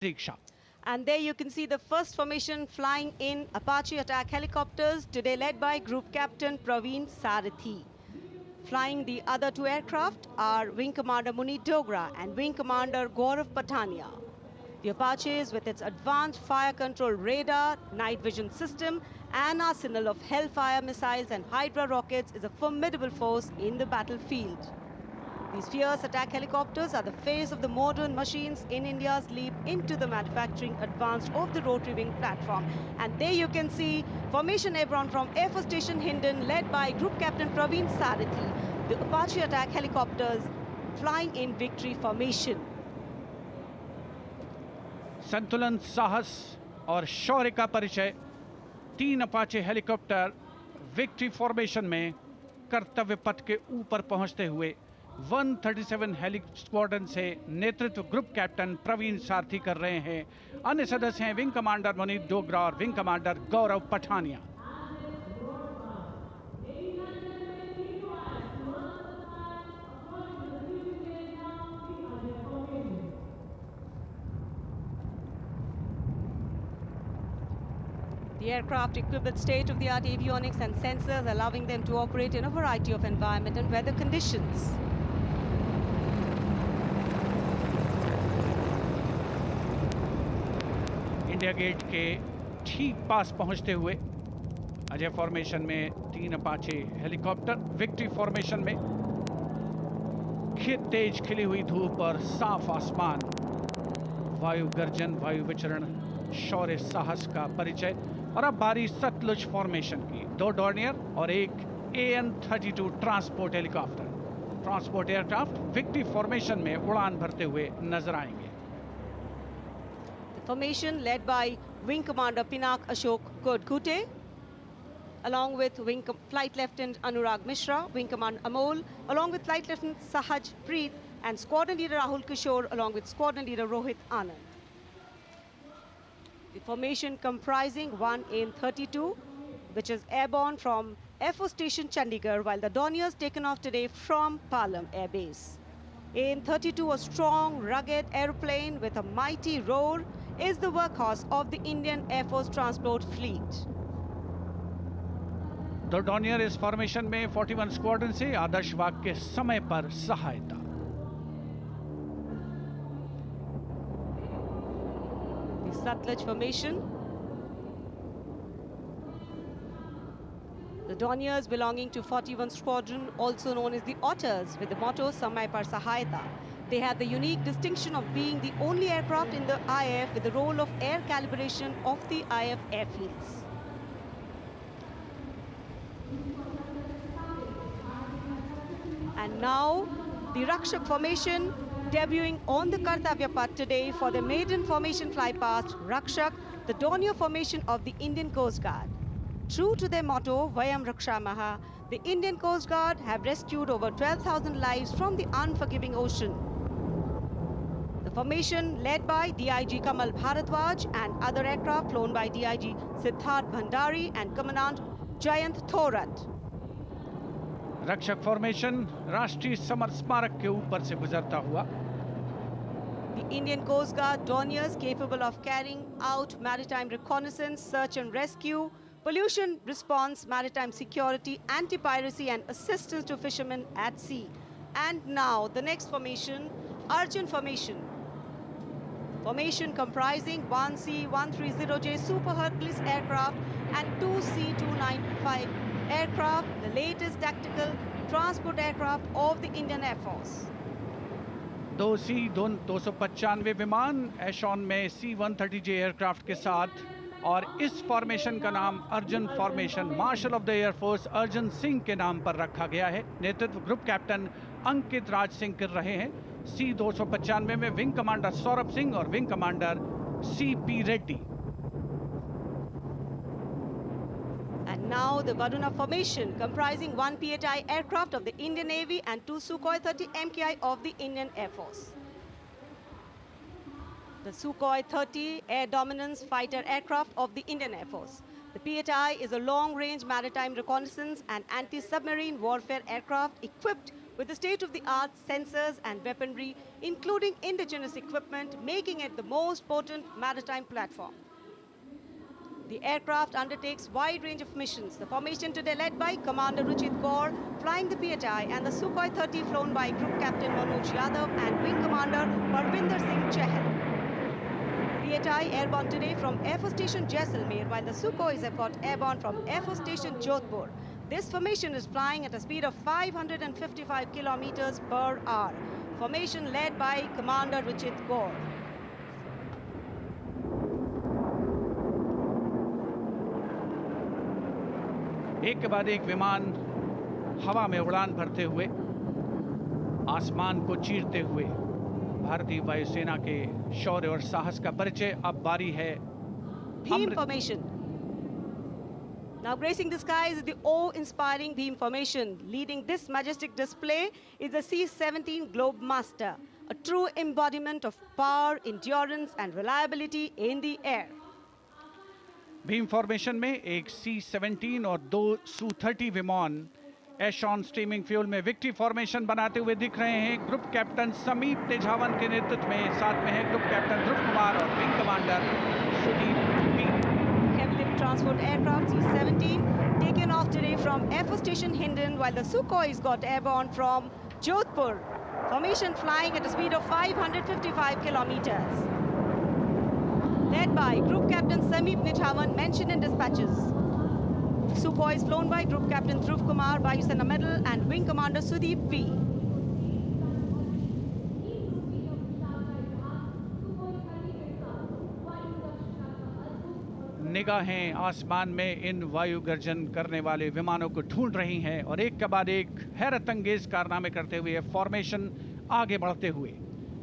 Diksha. And there you can see the first formation flying in Apache attack helicopters, today led by Group Captain Praveen Sarathi. Flying the other two aircraft are Wing Commander Munit Dogra and Wing Commander Gaurav Patania. The Apaches, with its advanced fire control radar, night vision system, and arsenal of Hellfire missiles and Hydra rockets, is a formidable force in the battlefield. These fierce attack helicopters are the face of the modern machines in India's leap into the manufacturing advanced of the rotary wing platform. And there you can see Formation Airborne from Air Force Station Hindon, led by Group Captain Praveen Sarathi. The Apache attack helicopters flying in victory formation. संतुलन, साहस और शौर्य का परिचय 3 Apache helicopter victory formation में कर्तव्य पथ के ऊपर पहुंचते हुए 137 हेली स्क्वाड्रन से नेतृत्व ग्रुप कैप्टन प्रवीण सारथी कर रहे हैं। अन्य सदस्य हैं विंग कमांडर मुनीत डोगरा और wing commander Gaurav Pathania. The aircraft equipped with state-of-the-art avionics and sensors, allowing them to operate in a variety of environment and weather conditions. India Gate के ठीक पास पहुंचते हुए अजय फॉर्मेशन में 3 अपाचे हेलीकॉप्टर विक्ट्री फॉर्मेशन में तेज खिली हुई धूप और साफ आसमान, वायु गर्जन, वायु विचरण, शौर्य साहस का परिचय। और अब बारी सतलुज फॉर्मेशन की। 2 डॉर्नियर और एक AN-32 transport helicopter, transport aircraft victory formation में उड़ान भरते हुए नजर आएंगे। The formation led by Wing Commander Pinak Ashok Kodkute, along with Flight Lieutenant Anurag Mishra, Wing Commander Amol, along with Flight Lieutenant Sahaj Preet, and Squadron Leader Rahul Kishore, along with Squadron Leader Rohit Anand. The formation comprising one AN-32, which is airborne from Air Force Station Chandigarh, while the Dorniers taken off today from Palam Air Base. AN-32, a strong, rugged aeroplane with a mighty roar, is the workhorse of the Indian Air Force transport fleet. The Dornier इस formation में 41 squadron से आदर्श वाग के समय पर सहायता। The Satluj formation. The Dorniers belonging to 41 Squadron, also known as the Otters, with the motto Samay Par Sahayata. They have the unique distinction of being the only aircraft in the IF with the role of air calibration of the IF airfields. And now, the Rakshak formation debuting on the Kartavya Path today for the maiden formation fly past Rakshak, the Dornier formation of the Indian Coast Guard. True to their motto, Vayam Rakshamaha, the Indian Coast Guard have rescued over 12,000 lives from the unforgiving ocean. The formation led by DIG Kamal Bharadwaj and other aircraft flown by DIG Siddharth Bhandari and Commandant Jayant Thorat. रक्षक formation राष्ट्रीय summer स्मारक के ऊपर से गुजरता हुआ। The Indian Coast Guard Dorniers, capable of carrying out maritime reconnaissance, search and rescue, pollution response, maritime security, anti-piracy and assistance to fishermen at sea. And now the next formation, Arjun formation. Formation comprising 1 C-130J Super Hercules aircraft and 2 C-295 aircraft, the latest tactical transport aircraft of the Indian Air Force. 2 C-295 विमान एशॉन में C-130J aircraft के साथ, और इस formation का नाम Arjun formation marshal of the air force Arjun Singh के नाम पर रखा गया है। नेतृत्व ग्रुप कैप्टन अंकित राज सिंह कर रहे हैं। C-295 में विंग कमांडर सौरभ सिंह और wing commander CP Reddy. And now the Varuna formation, comprising 1 PHI aircraft of the Indian Navy and 2 Sukhoi 30 MKI of the Indian Air Force. The Sukhoi 30 air dominance fighter aircraft of the Indian Air Force. The PHI is a long-range maritime reconnaissance and anti-submarine warfare aircraft equipped with the state-of-the-art sensors and weaponry, including indigenous equipment, making it the most potent maritime platform. The aircraft undertakes wide range of missions. The formation today led by Commander Ruchit Kaur, flying the PHI, and the Sukhoi 30 flown by Group Captain Manoj Yadav and Wing Commander Parvinder Singh Chahal. PHI airborne today from Air Force Station Jaisalmer, while the Sukhois have got airborne from Air Force Station Jodhpur. This formation is flying at a speed of 555 kilometers per hour. Formation led by Commander Ruchit Kaur. एक के बाद एक विमान हवा में उड़ान भरते हुए, आसमान को चीरते हुए भारतीय वायुसेना के शौर्य और साहस का परिचय। अब बारी है Beam formation. Now gracing the skies is the awe-inspiring beam formation. Leading this majestic display is the C-17 Globemaster, a true embodiment of power, endurance and reliability in the air. Bhim formation में एक C-17 और 2 Su-30 विमान एशॉन steaming fuel में victory formation बनाते हुए दिख रहे हैं। ग्रुप कैप्टन समीप तेजावन के नेतृत्व में, साथ में है ग्रुप कैप्टन ध्रुव कुमार और wing commander Sudeep P. Heavy lift transport aircraft C-17 taken off today from Air Force Station Hindon, while the Sukhois got airborne from Jodhpur. Formation flying at a speed of 555 kilometers. Led by Group Captain Sameep Nithawan, mentioned in dispatches. Sukhois flown by Group Captain Dhruv Kumar, Vayusena Medal, and Wing Commander Sudeep P. निगाहें आसमान में इन वायु गर्जन करने वाले विमानों को ढूंढ रही हैं और एक के बाद एक हैरत अंगेज कारनामे करते हुए फॉर्मेशन आगे बढ़ते हुए।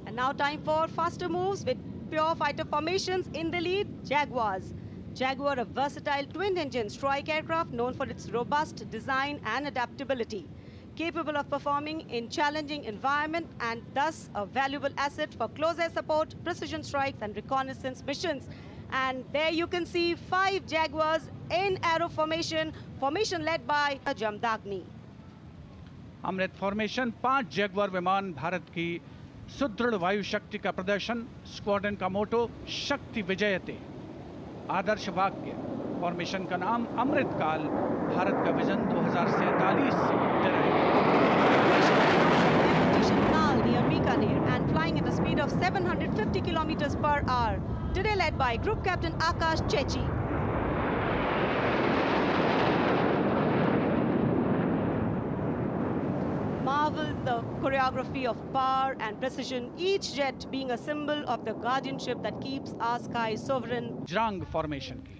And now time for faster moves with pure fighter formations. In the lead, Jaguars. Jaguar, a versatile twin-engine strike aircraft known for its robust design and adaptability, capable of performing in challenging environment and thus a valuable asset for close air support, precision strikes and reconnaissance missions. And there you can see 5 Jaguars in arrow formation, formation led by Jamdagni. Amrit formation 5 jaguar विमान, भारत की सुदृढ़ वायु शक्ति का प्रदर्शन। Squadron का मोटो शक्ति विजयते, आदर्श वाक्य। फॉर्मेशन का नाम अमृतकाल, भारत का विजन 2047 से उठते Nal near Bikaner and flying at a speed of 750 kilometers per hour. Today led by Group Captain Akash Chechi. Marvel the choreography of power and precision, each jet being a symbol of the guardianship that keeps our skies sovereign. जंग formation की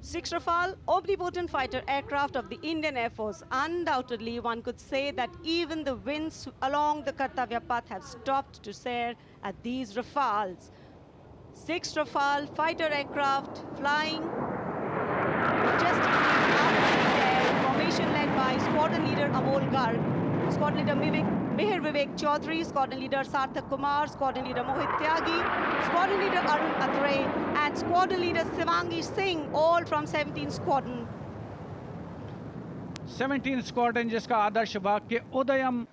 6 Rafale, omnipotent fighter aircraft of the Indian Air Force. Undoubtedly, one could say that even the winds along the Kartavya path have stopped to stare at these Rafales. 6 Rafale fighter aircraft flying majestically up in the air. Formation led by squadron leader Amol Garg, squadron leader Mihir Vivek Chaudhary, squadron leader Sarthak Kumar, squadron leader Mohit Tyagi, squadron leader Arun Atre, and squadron leader Sivangi Singh, all from 17 Squadron. 17 squadron, जिसका आदर्श वाक्य उदयम।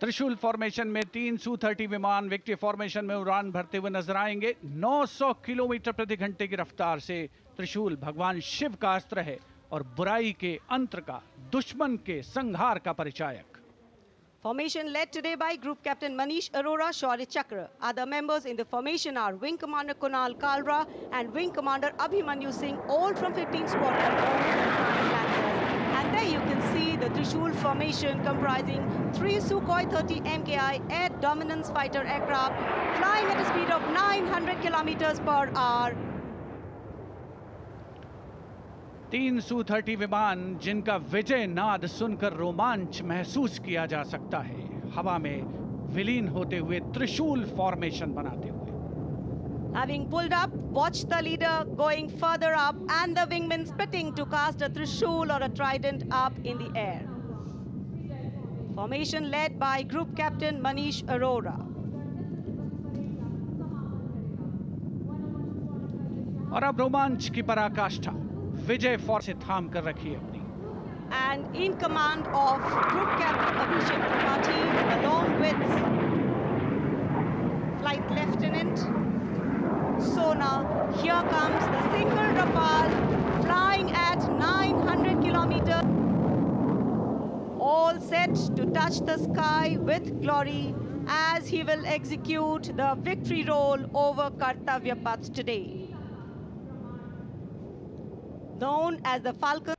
त्रिशूल formation में 3 Su-30 विमान victory formation में उड़ान भरते हुए नजर आएंगे। 900 किलोमीटर प्रति घंटे की रफ्तार से त्रिशूल भगवान शिव का अस्त्र है और बुराई के अंतर का, दुश्मन के संहार का परिचायक। Formation led today by Group Captain Manish Arora, Shaurya Chakra. Other members in the formation are Wing Commander Kunal Kalra and Wing Commander Abhimanyu Singh, all from 15 Squadron Lancers. And there you can see the Trishul formation comprising 3 Sukhoi 30 MKI air dominance fighter aircraft flying at a speed of 900 kilometers per hour. 3 Su-30 विमान जिनका विजय नाद सुनकर रोमांच महसूस किया जा सकता है, हवा में विलीन होते हुए त्रिशूल फॉर्मेशन बनाते हुए। Having pulled up, watch the leader going further up and the wingmen splitting to cast a trishul or a trident up in the air. Formation led by Group Captain Manish Arora. और अब रोमांच की पराकाष्ठा, विजय for से थाम कर रखी है अपनी। and in command of Group Captain Abhishek Tripathi, along with Flight Lieutenant Sona. Here comes the single Rafale flying at 900 kilometers. All set to touch the sky with glory as he will execute the victory roll over Kartavya Path today. Known as the Falcon